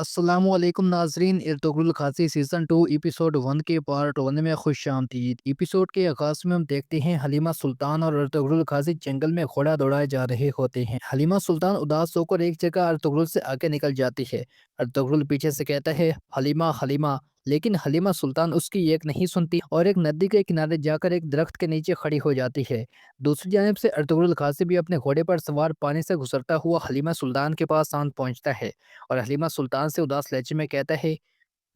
السلام علیکم ناظرین، ارطغرل غازی سیزن 2 ایپیسوڈ 1 کے پارٹ 1 میں خوش آمدید۔ ایپیسوڈ کے آغاز میں ہم دیکھتے ہیں حلیمہ سلطان اور ارطغرل غازی جنگل میں گھوڑا دوڑائے جا رہے ہوتے ہیں۔ حلیمہ سلطان اداس ہو کر ایک جگہ ارطغرل سے آگے نکل جاتی ہے۔ ارطغرل پیچھے سے کہتا ہے حلیمہ حلیمہ، لیکن حلیمہ سلطان اس کی ایک نہیں سنتی اور ایک ندی کے کنارے جا کر ایک درخت کے نیچے کھڑی ہو جاتی ہے۔ دوسری جانب سے ارطغرل غازی بھی اپنے گھوڑے پر سوار پانی سے گزرتا ہوا حلیمہ سلطان کے پاس آن پہنچتا ہے اور حلیمہ سلطان سے اداس لہجے میں کہتا ہے،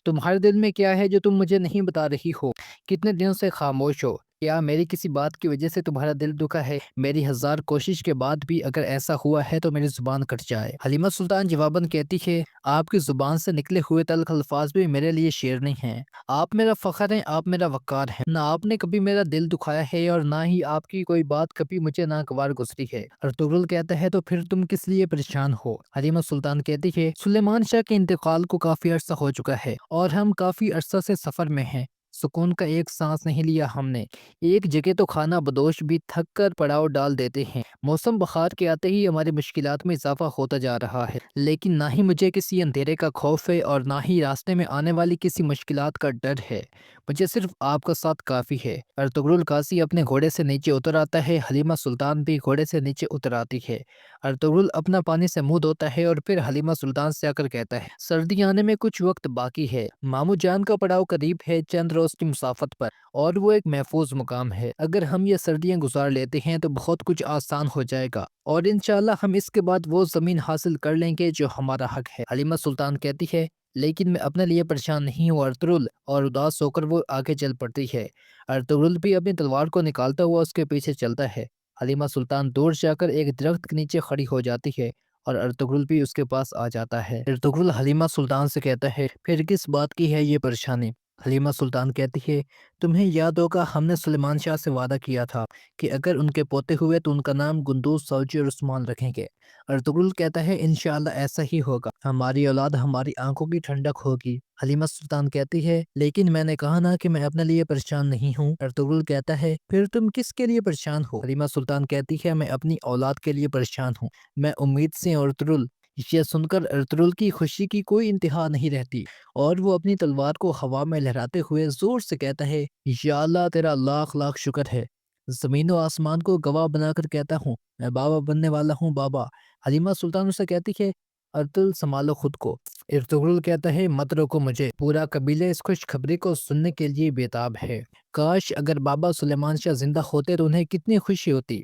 تمہارے دل میں کیا ہے جو تم مجھے نہیں بتا رہی ہو؟ کتنے دنوں سے خاموش ہو؟ کیا میری کسی بات کی وجہ سے تمہارا دل دکھا ہے؟ میری ہزار کوشش کے بعد بھی اگر ایسا ہوا ہے تو میری زبان کٹ جائے۔ حلیمہ سلطان جواباً کہتی ہے، آپ کی زبان سے نکلے ہوئے تلخ الفاظ بھی میرے لیے شیرنی ہیں۔ آپ میرا فخر ہیں، آپ میرا وقار ہیں۔ نہ آپ نے کبھی میرا دل دکھایا ہے اور نہ ہی آپ کی کوئی بات کبھی مجھے ناگوار گزری ہے۔ ارطغرل کہتا ہے، تو پھر تم کس لیے پریشان ہو؟ حلیمہ سلطان کہتی ہے، سلیمان شاہ کے انتقال کو کافی عرصہ ہو چکا ہے اور ہم کافی عرصہ سے سفر میں ہیں۔ سکون کا ایک سانس نہیں لیا ہم نے۔ ایک جگہ تو کھانا بدوش بھی تھک کر پڑاؤ ڈال دیتے ہیں۔ موسم بہار کے آتے ہی ہماری مشکلات میں اضافہ ہوتا جا رہا ہے، لیکن نہ ہی مجھے کسی اندھیرے کا خوف ہے اور نہ ہی راستے میں آنے والی کسی مشکلات کا ڈر ہے۔ مجھے صرف آپ کا ساتھ کافی ہے۔ ارطغرل غازی اپنے گھوڑے سے نیچے اتر آتا ہے، حلیمہ سلطان بھی گھوڑے سے نیچے اتر آتی ہے۔ ارطغرل اپنا پانی سے منہ دھوتا ہے اور پھر حلیمہ سلطان سے آ کر کہتا ہے، سردی آنے میں کچھ وقت باقی ہے۔ ماموں جان کا پڑاؤ قریب ہے، چند روز کی مسافت پر، اور وہ ایک محفوظ مقام ہے۔ اگر ہم یہ سردیاں گزار لیتے ہیں تو بہت کچھ آسان ہو جائے گا اور انشاءاللہ ہم اس کے بعد وہ زمین حاصل کر لیں گے جو ہمارا حق ہے۔ حلیمہ سلطان کہتی ہے، لیکن میں اپنے لیے پریشان نہیں ہوں ارطغرل، اور اداس ہو کر وہ آگے چل پڑتی ہے۔ ارطغرل بھی اپنی تلوار کو نکالتا ہوا اس کے پیچھے چلتا ہے۔ حلیمہ سلطان دور جا کر ایک درخت کے نیچے کھڑی ہو جاتی ہے اور ارطغرل بھی اس کے پاس آ جاتا ہے۔ ارطغرل حلیمہ سلطان سے کہتا ہے، پھر کس بات کی ہے یہ پریشانی؟ حلیمہ سلطان کہتی ہے، تمہیں یاد ہوگا ہم نے سلیمان شاہ سے وعدہ کیا تھا کہ اگر ان کے پوتے ہوئے تو ان کا نام گندوز، سوجی اور عثمان رکھیں گے۔ ارطغرل کہتا ہے، انشاءاللہ ایسا ہی ہوگا، ہماری اولاد ہماری آنکھوں کی ٹھنڈک ہوگی۔ حلیمہ سلطان کہتی ہے، لیکن میں نے کہا نا کہ میں اپنے لیے پریشان نہیں ہوں۔ ارطغرل کہتا ہے، پھر تم کس کے لیے پریشان ہو؟ حلیمہ سلطان کہتی ہے، میں اپنی اولاد کے لیے پریشان ہوں۔ میں امید سے ہوں ارطغرل۔ یہ سن کر ارطغرل کی خوشی کی کوئی انتہا نہیں رہتی اور وہ اپنی تلوار کو ہوا میں لہراتے ہوئے زور سے کہتا ہے، یا اللہ تیرا لاکھ لاکھ شکر ہے۔ زمین و آسمان کو گواہ بنا کر کہتا ہوں، میں بابا بننے والا ہوں بابا۔ حلیمہ سلطان اسے کہتی ہے، ارطغرل سنبھالو خود کو۔ ارطغرل کہتا ہے، مت روکو مجھے، پورا قبیلہ اس خوشخبری کو سننے کے لیے بےتاب ہے۔ کاش اگر بابا سلیمان شاہ زندہ ہوتے تو انہیں کتنی خوشی ہوتی۔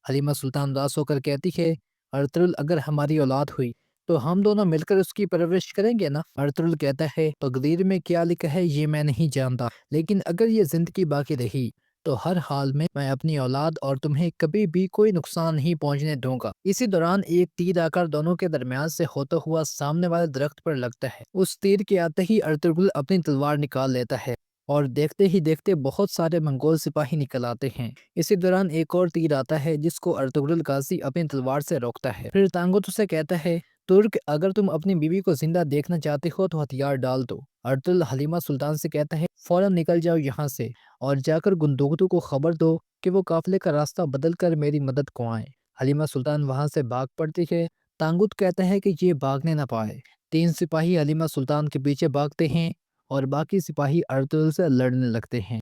حلیمہ سلطان اداس ہو کر کہتی ہے، ارطغرل اگر ہماری اولاد ہوئی تو ہم دونوں مل کر اس کی پرورش کریں گے نا؟ ارطغرل کہتا ہے، تقدیر میں کیا لکھا ہے یہ میں نہیں جانتا، لیکن اگر یہ زندگی باقی رہی تو ہر حال میں اپنی اولاد اور تمہیں کبھی بھی کوئی نقصان نہیں پہنچنے دوں گا۔ اسی دوران ایک تیر آ کر دونوں کے درمیان سے ہوتا ہوا سامنے والے درخت پر لگتا ہے۔ اس تیر کے آتے ہی ارطغرل اپنی تلوار نکال لیتا ہے اور دیکھتے ہی دیکھتے بہت سارے منگول سپاہی نکل آتے ہیں۔ اسی دوران ایک اور تیر آتا ہے جس کو ارطغرل غازی اپنی تلوار سے روکتا ہے۔ پھر تانگوت اسے کہتا ہے، ترک اگر تم اپنی بیوی کو زندہ دیکھنا چاہتے ہو تو ہتھیار ڈال دو۔ ارطغرل حلیمہ سلطان سے کہتا ہے، فوراً نکل جاؤ یہاں سے اور جا کر گندوگتو کو خبر دو کہ وہ قافلے کا راستہ بدل کر میری مدد کو آئیں۔ حلیمہ سلطان وہاں سے بھاگ پڑتی ہے۔ تانگوت کہتا ہے کہ یہ بھاگنے نہ پائے۔ تین سپاہی حلیمہ سلطان کے پیچھے بھاگتے ہیں اور باقی سپاہی ارطغرل سے لڑنے لگتے ہیں۔